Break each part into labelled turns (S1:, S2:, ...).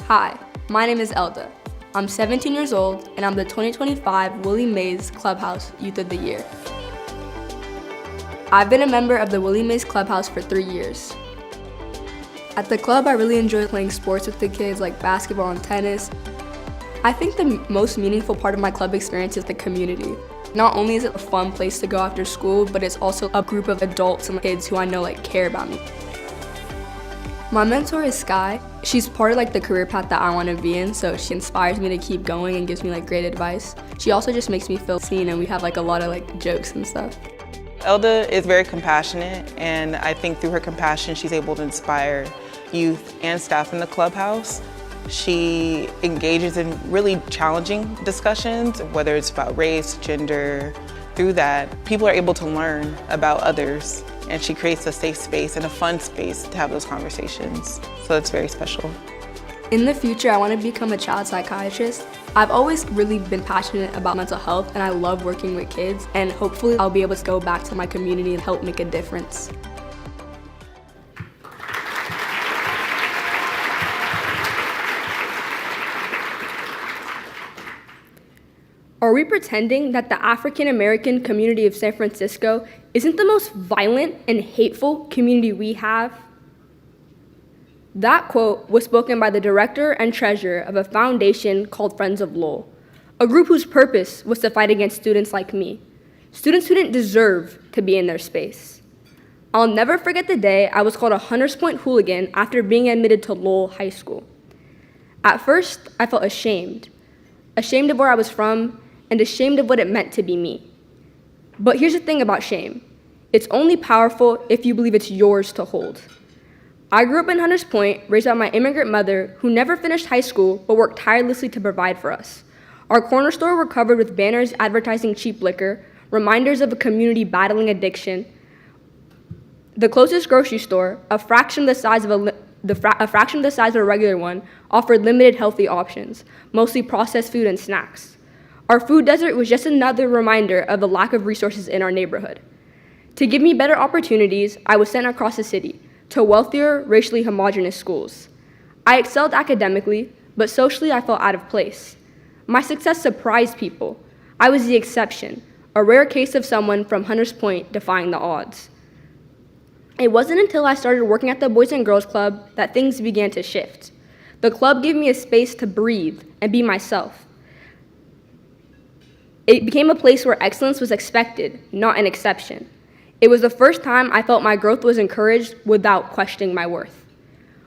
S1: Hi, my name is Elda. I'm 17 years old and I'm the 2025 Willie Mays Clubhouse Youth of the Year. I've been a member of the Willie Mays Clubhouse for 3 years. At the club, I really enjoy playing sports with the kids like basketball and tennis. I think the most meaningful part of my club experience is the community. Not only is it a fun place to go after school, but it's also a group of adults and kids who I know care about me. My mentor is Sky. She's part of the career path that I want to be in, so she inspires me to keep going and gives me great advice. She also just makes me feel seen, and we have a lot of jokes and stuff.
S2: Elda is very compassionate, and I think through her compassion she's able to inspire youth and staff in the clubhouse. She engages in really challenging discussions, whether it's about race, gender. Through that, people are able to learn about others, and she creates a safe space and a fun space to have those conversations. So it's very special.
S1: In the future, I want to become a child psychiatrist. I've always really been passionate about mental health, and I love working with kids, and hopefully I'll be able to go back to my community and help make a difference. Are we pretending that the African American community of San Francisco isn't the most violent and hateful community we have? That quote was spoken by the director and treasurer of a foundation called Friends of Lowell, a group whose purpose was to fight against students like me, students who didn't deserve to be in their space. I'll never forget the day I was called a Hunters Point hooligan after being admitted to Lowell High School. At first, I felt ashamed of where I was from, and ashamed of what it meant to be me. But here's the thing about shame. It's only powerful if you believe it's yours to hold. I grew up in Hunters Point, raised by my immigrant mother, who never finished high school but worked tirelessly to provide for us. Our corner store were covered with banners advertising cheap liquor, reminders of a community battling addiction. The closest grocery store, a fraction the size of a regular one, offered limited healthy options, mostly processed food and snacks. Our food desert was just another reminder of the lack of resources in our neighborhood. To give me better opportunities, I was sent across the city to wealthier, racially homogenous schools. I excelled academically, but socially I felt out of place. My success surprised people. I was the exception, a rare case of someone from Hunters Point defying the odds. It wasn't until I started working at the Boys and Girls Club that things began to shift. The club gave me a space to breathe and be myself. It became a place where excellence was expected, not an exception. It was the first time I felt my growth was encouraged without questioning my worth.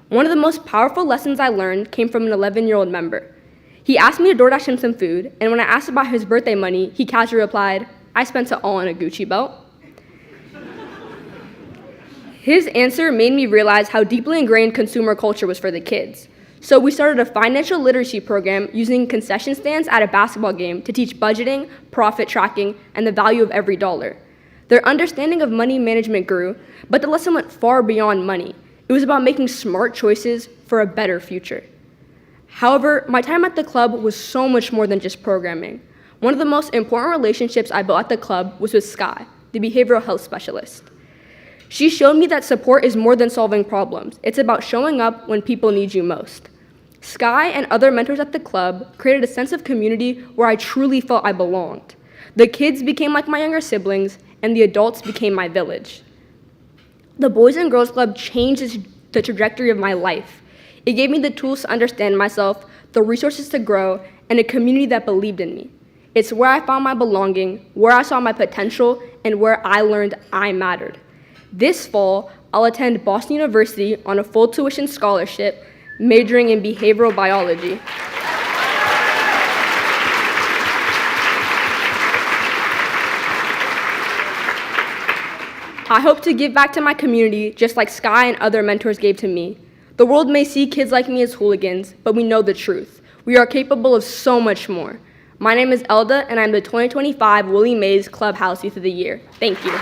S1: One of the most powerful lessons I learned came from an 11-year-old member. He asked me to DoorDash him some food, and when I asked about his birthday money, he casually replied, "I spent it all on a Gucci belt." His answer made me realize how deeply ingrained consumer culture was for the kids. So we started a financial literacy program using concession stands at a basketball game to teach budgeting, profit tracking, and the value of every dollar. Their understanding of money management grew, but the lesson went far beyond money. It was about making smart choices for a better future. However, my time at the club was so much more than just programming. One of the most important relationships I built at the club was with Sky, the behavioral health specialist. She showed me that support is more than solving problems. It's about showing up when people need you most. Sky and other mentors at the club created a sense of community where I truly felt I belonged. The kids became like my younger siblings, and the adults became my village. The Boys and Girls Club changed the trajectory of my life. It gave me the tools to understand myself, the resources to grow, and a community that believed in me. It's where I found my belonging, where I saw my potential, and where I learned I mattered. This fall, I'll attend Boston University on a full tuition scholarship, majoring in behavioral biology. I hope to give back to my community just like Sky and other mentors gave to me. The world may see kids like me as hooligans, but we know the truth. We are capable of so much more. My name is Elda, and I'm the 2025 Willie Mays Clubhouse Youth of the Year. Thank you.